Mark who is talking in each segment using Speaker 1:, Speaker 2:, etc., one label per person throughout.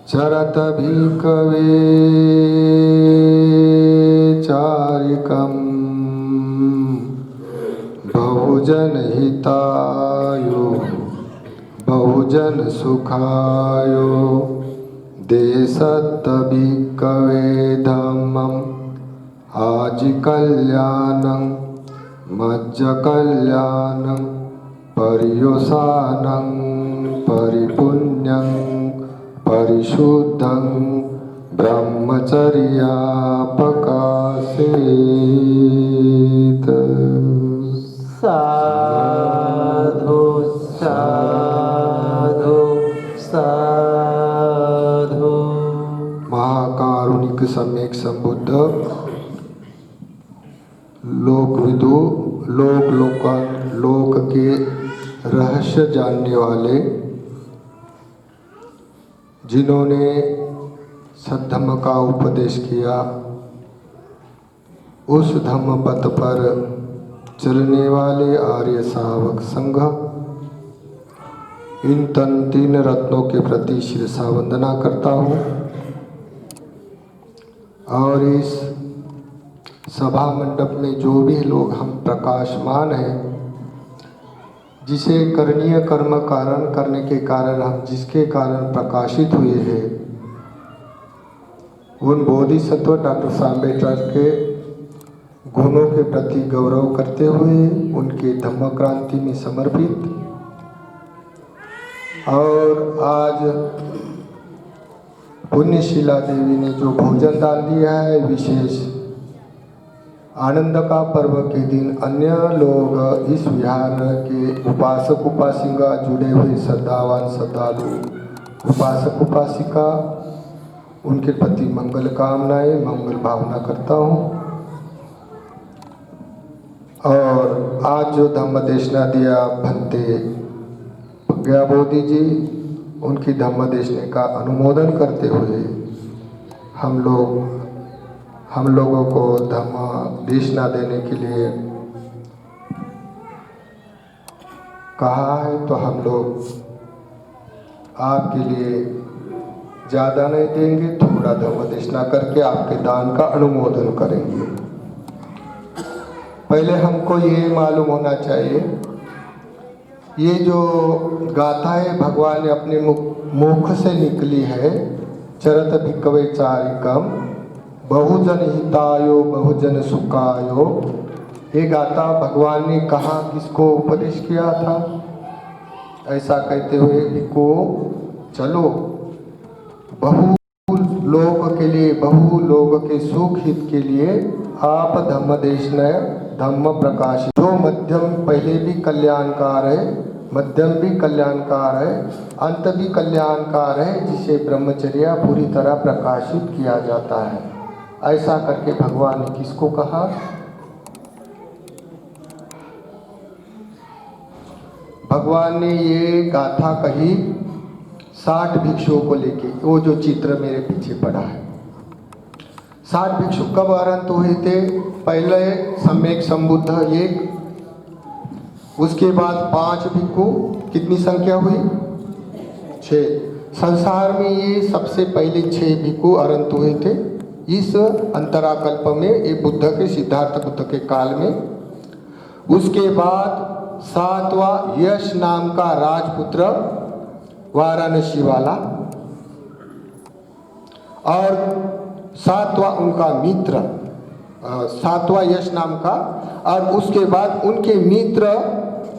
Speaker 1: चरत भिक्खवे चारिकं बहुजन हितायो बहुजन सुखायो देशत भिक्खवे धम्मं आज कल्याणं मज्ज कल्याणं पर्युषाणं परिपुण्यं परिशुद्धं ब्रह्मचर्यापकाशेत।
Speaker 2: साधु साधु साधु।
Speaker 1: महाकारुणिक सम्यक संबुद्ध लोकविदु लोक के रहस्य जानने वाले, जिन्होंने सद्धम्म का उपदेश किया, उस धम्म पथ पर चलने वाले आर्य श्रावक संघ, इन तीन रत्नों के प्रति शिरसा वंदना करता हूँ। और इस सभा मंडप में जो भी लोग हम प्रकाशमान हैं, जिसे करणीय कर्म कारण करने के कारण हम जिसके कारण प्रकाशित हुए हैं, उन बोधिसत्व डॉक्टर साहब अम्बेडकर के गुणों के प्रति गौरव करते हुए उनके धम्म क्रांति में समर्पित, और आज पुण्यशिला देवी ने जो भोजन डाल दिया है, विशेष आनंद का पर्व के दिन अन्य लोग इस विहार के उपासक उपासिका, जुड़े हुए श्रद्धावान श्रद्धालु उपासक उपासिका, उनके प्रति मंगल कामनाएं मंगल भावना करता हूँ। और आज जो धम्म देशना दिया भंते प्रज्ञा बोधि जी, उनकी धम्म देशने का अनुमोदन करते हुए हम लोगों को धम्म देशना देने के लिए कहा है, तो हम लोग आपके लिए ज़्यादा नहीं देंगे, थोड़ा धम्म देशना करके आपके दान का अनुमोदन करेंगे। पहले हमको ये मालूम होना चाहिए, ये जो गाथा है भगवान ने अपने मुख से निकली है, चरत भिक्खवे चारिकम बहुजन हितायो बहुजन सुखायो, ये गाथा भगवान ने कहा किसको उपदेश किया था? ऐसा कहते हुए भिक्खु चलो बहु लोग के लिए, बहु लोग के सुख हित के लिए आप धम्म देशना धम्म प्रकाश, जो मध्यम पहले भी कल्याणकार है, मध्यम भी कल्याणकार है, अंत भी कल्याणकार है, जिसे ब्रह्मचर्या पूरी तरह प्रकाशित किया जाता है। ऐसा करके भगवान ने किसको कहा? भगवान ने ये गाथा कही 60 भिक्षुओं को लेके। वो जो चित्र मेरे पीछे पड़ा है, 60 भिक्षु कब आरंभ हुए थे? पहले सम्यक संबुद्ध एक, उसके बाद 5 भिक्षु, कितनी संख्या हुई? 6। संसार में ये सबसे पहले 6 भिक्षु आरंभ हुए थे इस अंतराकल्प में, ये बुद्ध के सिद्धार्थ बुद्ध के काल में। उसके बाद 7वां यश नाम का राजपुत्र वाराणसी वाला, और 7वां उनका मित्र, 7वां यश नाम का, और उसके बाद उनके मित्र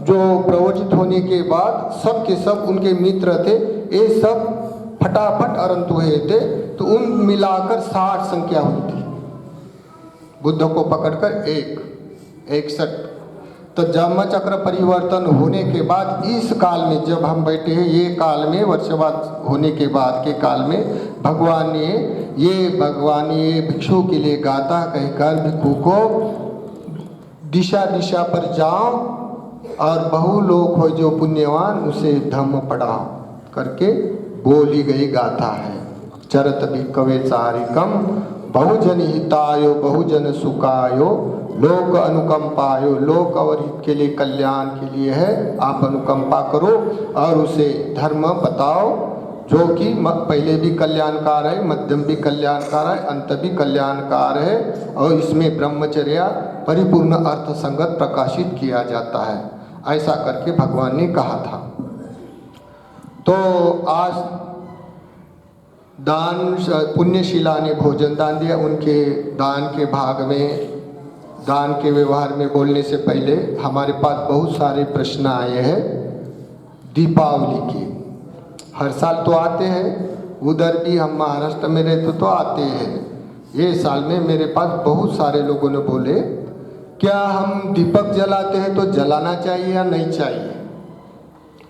Speaker 1: जो प्रवचित होने के बाद सब के सब उनके मित्र थे, ये सब फटाफट अरंत हुए थे, तो उन मिलाकर 60 संख्या हुई थी। बुद्ध को पकड़कर 61। तो जन्म चक्र परिवर्तन होने के बाद इस काल में जब हम बैठे हैं, ये काल में वर्षवाद होने के बाद के काल में भगवान ने ये भिक्षु के लिए गाथा कहकर भिक्षु को दिशा दिशा पर जाओ और बहु लोग हो जो पुण्यवान उसे धम्म पढ़ाओ करके बोली गई गाथा है। चरत भिक्खवे चारिकम बहुजन हितायो बहुजन सुखायो लोक अनुकंपायो, लोक और हित के लिए कल्याण के लिए है, आप अनुकंपा करो और उसे धर्म बताओ जो कि पहले भी कल्याणकार है, मध्यम भी कल्याणकार है, अंत भी कल्याणकार है, और इसमें ब्रह्मचर्य परिपूर्ण अर्थ संगत प्रकाशित किया जाता है, ऐसा करके भगवान ने कहा था। तो आज दान, पुण्यशिला ने भोजन दान दिया। उनके दान के भाग में, दान के व्यवहार में बोलने से पहले हमारे पास बहुत सारे प्रश्न आए हैं दीपावली के। हर साल तो आते हैं, उधर भी हम महाराष्ट्र में रहते तो आते हैं। ये साल में मेरे पास बहुत सारे लोगों ने बोले, क्या हम दीपक जलाते हैं तो जलाना चाहिए या नहीं चाहिए,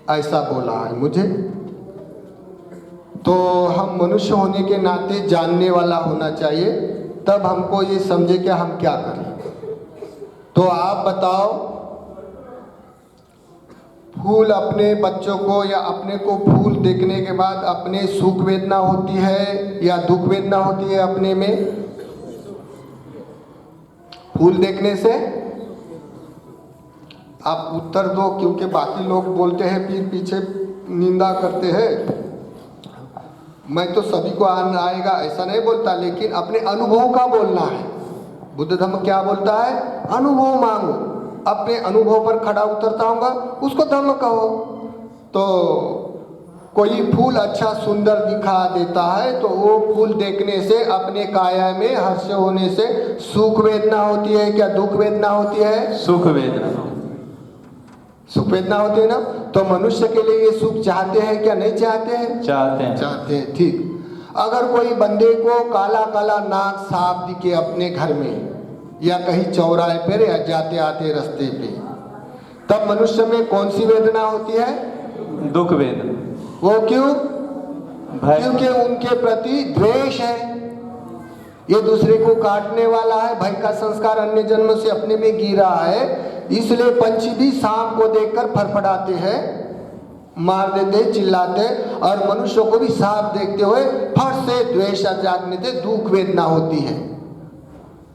Speaker 1: ऐसा बोला है मुझे। तो हम मनुष्य होने के नाते जानने वाला होना चाहिए, तब हमको ये समझे कि हम क्या करें। तो आप बताओ, फूल अपने बच्चों को या अपने को फूल देखने के बाद अपने सुख वेदना होती है या दुख वेदना होती है अपने में? फूल देखने से आप उत्तर दो, क्योंकि बाकी लोग बोलते हैं फिर पीछे निंदा करते हैं। मैं तो सभी को आएगा ऐसा नहीं बोलता, लेकिन अपने अनुभव का बोलना है। बुद्ध धर्म क्या बोलता है? अनुभव मांगो। अपने अनुभव पर खड़ा उतरता हूँगा, उसको धर्म कहो। तो कोई फूल अच्छा सुंदर दिखा देता है तो वो फूल देखने से अपने काया में हर्ष होने से सुख वेदना होती है क्या दुख वेदना होती है?
Speaker 2: सुख वेदना।
Speaker 1: सुख वेदना होती है ना। तो मनुष्य के लिए ये सुख चाहते हैं क्या नहीं चाहते हैं?
Speaker 2: चाहते हैं।
Speaker 1: चाहते हैं, ठीक। अगर कोई बंदे को काला काला नाग सांप दिखे अपने घर में या कहीं चौराहे पर या जाते आते रास्ते पे, तब मनुष्य में कौन सी वेदना होती है?
Speaker 2: दुख वेदना।
Speaker 1: वो क्यों?
Speaker 2: भय।
Speaker 1: क्योंकि उनके प्रति द्वेष है, ये दूसरे को काटने वाला है। भय का संस्कार अन्य जन्म से अपने में गिरा है, इसलिए पंछी भी सांप को देखकर फड़फड़ाते हैं, मार देते, चिल्लाते। और मनुष्यों को भी सांप देखते हुए फट से द्वेष जागने से दुख वेदना होती है।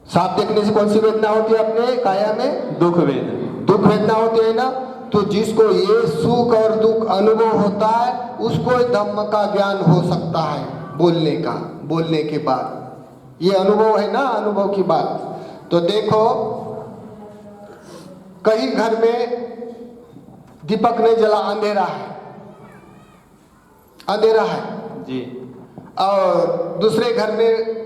Speaker 1: सांप देखने से कौन सी वेदना होती है अपने काया में?
Speaker 2: दुख वेदना।
Speaker 1: दुख वेदना होती है ना। तो जिसको ये सुख और दुख अनुभव होता है उसको धम्म का ज्ञान हो सकता है बोलने का, बोलने के बाद। ये अनुभव है ना, अनुभव की बात। तो देखो, कहीं घर में दीपक नहीं जला, अंधेरा है, अंधेरा है
Speaker 2: जी,
Speaker 1: और दूसरे घर में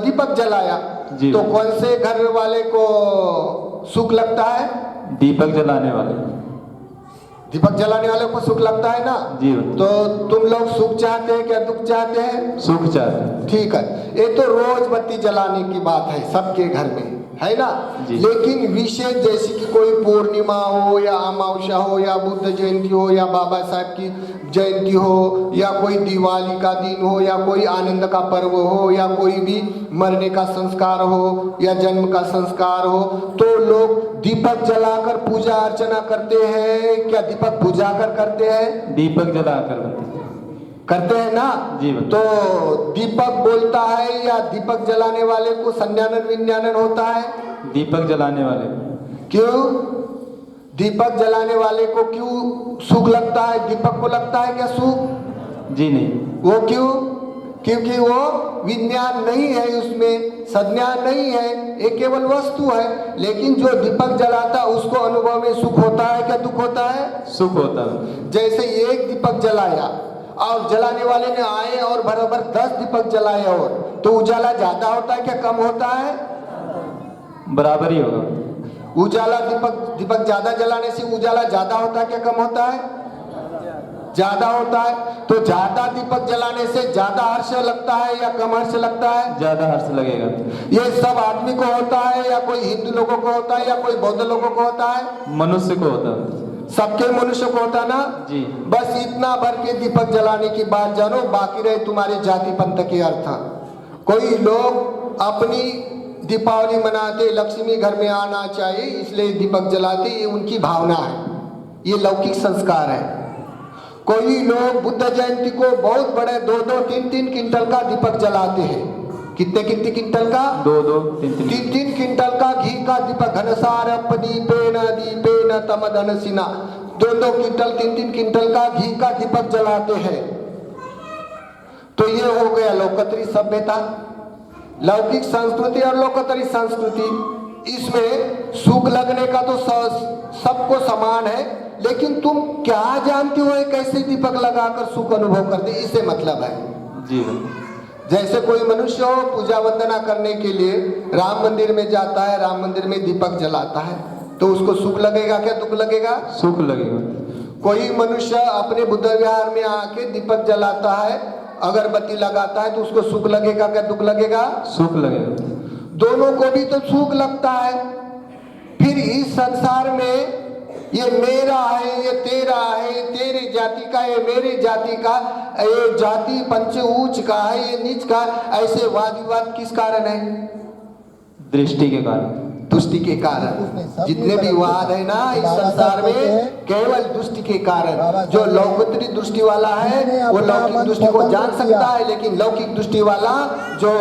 Speaker 1: दीपक जलाया
Speaker 2: जी।
Speaker 1: तो कौन से घर वाले को सुख लगता है?
Speaker 2: दीपक जलाने वाले।
Speaker 1: दीपक जलाने वाले को सुख लगता है ना
Speaker 2: जी।
Speaker 1: तो तुम लोग सुख चाहते हैं क्या दुख चाहते हैं?
Speaker 2: सुख चाहते हैं।
Speaker 1: ठीक है, ये तो रोज बत्ती जलाने की बात है सबके घर में, है ना। लेकिन विशेष जैसे कि कोई पूर्णिमा हो या अमावस्या हो या बुद्ध जयंती हो या बाबा साहब की जयंती हो या कोई दिवाली का दिन हो या कोई आनंद का पर्व हो या कोई भी मरने का संस्कार हो या जन्म का संस्कार हो, तो लोग दीपक जलाकर पूजा अर्चना करते हैं क्या? दीपक बुझाकर करते हैं?
Speaker 2: दीपक जलाकर
Speaker 1: करते हैं ना
Speaker 2: जी।
Speaker 1: तो दीपक बोलता है या दीपक जलाने वाले को संज्ञानन विज्ञानन होता है?
Speaker 2: दीपक जलाने वाले।
Speaker 1: क्यों? दीपक जलाने वाले को क्यों सुख लगता है? दीपक को लगता है क्या सुख?
Speaker 2: जी नहीं।
Speaker 1: वो क्यों? क्योंकि वो विज्ञान नहीं है, उसमें संज्ञान नहीं है, ये केवल वस्तु है। लेकिन जो दीपक जलाता उसको अनुभव में सुख होता है क्या दुख होता है?
Speaker 2: सुख होता है।
Speaker 1: जैसे एक दीपक जलाया और जलाने वाले ने आए और बराबर 10 दीपक जलाए, और तो उजाला ज्यादा होता है क्या कम होता है?
Speaker 2: बराबर ही होगा।
Speaker 1: उजाला दीपक ज्यादा जलाने से उजाला ज्यादा होता है क्या कम होता है? ज्यादा होता है। तो ज्यादा दीपक जलाने से ज्यादा हर्ष लगता है या कम हर्ष लगता है?
Speaker 2: ज्यादा हर्ष लगेगा।
Speaker 1: ये सब आदमी को होता है या कोई हिंदू लोगों को होता है या कोई बौद्ध लोगों को होता है?
Speaker 2: मनुष्य को होता है।
Speaker 1: सबके मनुष्य को होता ना
Speaker 2: जी।
Speaker 1: बस इतना भर के दीपक जलाने की बात जानो, बाकी रहे तुम्हारे जाति पंथ के अर्थ। कोई लोग अपनी दीपावली मनाते, लक्ष्मी घर में आना चाहिए इसलिए दीपक जलाते, ये उनकी भावना है, ये लौकिक संस्कार है। कोई लोग बुद्ध जयंती को बहुत बड़े 2-2, 3-3 क्विंटल का दीपक जलाते हैं। कितने क्विंटल का?
Speaker 2: 2-2, 3-3
Speaker 1: क्विंटल का घी का दीपक। घनसार दीपेन तमदनसिना, 2-2 क्विंटल 3-3 क्विंटल का घी का दीपक जलाते हैं। तो ये हो गया लोकोत्तरी सभ्यता। लौकिक संस्कृति और लोकोत्तरी संस्कृति, इसमें सुख लगने का तो सबको समान है, लेकिन तुम क्या जानते हो कैसे दीपक लगाकर सुख अनुभव करते, इससे मतलब है।
Speaker 2: जी।
Speaker 1: जैसे कोई मनुष्य हो पूजा वंदना करने के लिए राम मंदिर में जाता है, राम मंदिर में दीपक जलाता है, तो उसको सुख लगेगा क्या दुख लगेगा?
Speaker 2: सुख लगेगा।
Speaker 1: कोई मनुष्य अपने बुद्ध विहार में आके दीपक जलाता है, अगरबत्ती लगाता है, तो उसको सुख लगेगा क्या दुख लगेगा?
Speaker 2: सुख लगेगा।
Speaker 1: दोनों को भी तो सुख लगता है। फिर इस संसार में ये मेरा है, ये तेरा है, ये तेरे जाति का, ये मेरे जाति का, ये जाति पंच ऊंच का है, ये नीच का, ऐसे वाद विवाद किस कारण है?
Speaker 2: दृष्टि के कारण,
Speaker 1: दुष्टि के कारण। जितने भी वाद है ना इस संसार में, केवल दुष्टि के कारण। जो लौकिक दृष्टि वाला है वो लौकिक दृष्टि को जान सकता है, लेकिन लौकिक दृष्टि वाला, जो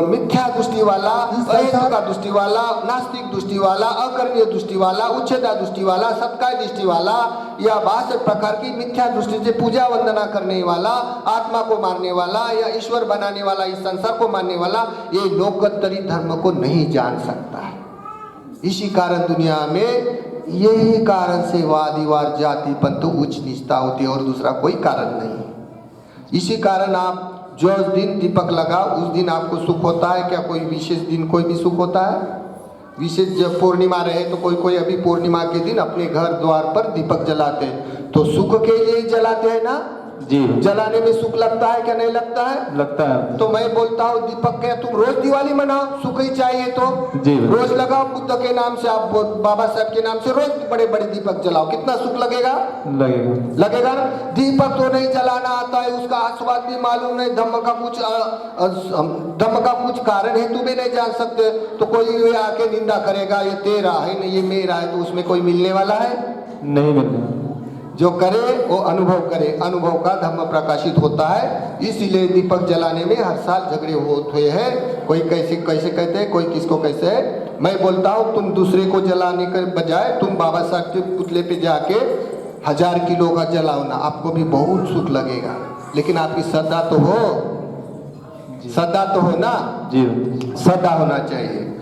Speaker 1: मिथ्या दृष्टि वाला, अहेतुका दृष्टि वाला, नास्तिक दृष्टि वाला, अकरणीय दृष्टि वाला, उच्छेदा दृष्टि वाला, सत्काय दृष्टि वाला, या 62 प्रकार की मिथ्या दृष्टि से पूजा वंदना करने वाला, आत्मा को मारने वाला या ईश्वर बनाने वाला, इस संसार को मानने वाला, ये लोकोत्तरी धर्म को नहीं जान सकता है। इसी कारण दुनिया में यही कारण से वाद विवाद, जाति पंथ, उच्च नीचता होती है, और दूसरा कोई कारण नहीं। इसी कारण आप जो दिन दीपक लगा उस दिन आपको सुख होता है क्या? कोई विशेष दिन कोई भी सुख होता है? विशेष जब पूर्णिमा रहे तो कोई अभी पूर्णिमा के दिन अपने घर द्वार पर दीपक जलाते हैं, तो सुख के लिए ही जलाते हैं ना?
Speaker 2: जी।
Speaker 1: जलाने में सुख लगता है क्या नहीं लगता है?
Speaker 2: लगता है।
Speaker 1: तो मैं बोलता हूँ दीपक क्या तुम रोज दिवाली मनाओ, सुख ही चाहिए तो
Speaker 2: जी।
Speaker 1: रोज लगाओ, बुद्ध के नाम से, आप बाबा साहब के नाम से रोज बड़े बड़े दीपक जलाओ, कितना सुख लगेगा? लगेगा ना? दीपक तो नहीं जलाना आता है, उसका आस्वाद भी मालूम नहीं, धम्म का कुछ कारण है तुम्हें नहीं जान सकते, तो कोई आके निंदा करेगा ये तेरा है नहीं ये मेरा है, तो उसमें कोई मिलने वाला है?
Speaker 2: नहीं मिलने। जो
Speaker 1: करे वो अनुभव करे, अनुभव का धर्म प्रकाशित होता है। इसीलिए दीपक जलाने में हर साल झगड़े हुए हैं, कोई कैसे कैसे कहते हैं, कोई किसको कैसे है। मैं बोलता हूँ तुम दूसरे को जलाने के बजाय तुम बाबा साहब के पुतले पे जाके 1000 किलो का जलाओ ना, आपको भी बहुत सुख लगेगा, लेकिन आपकी श्रद्धा तो हो, श्रद्धा तो हो ना?
Speaker 2: जी।
Speaker 1: श्रद्धा होना चाहिए।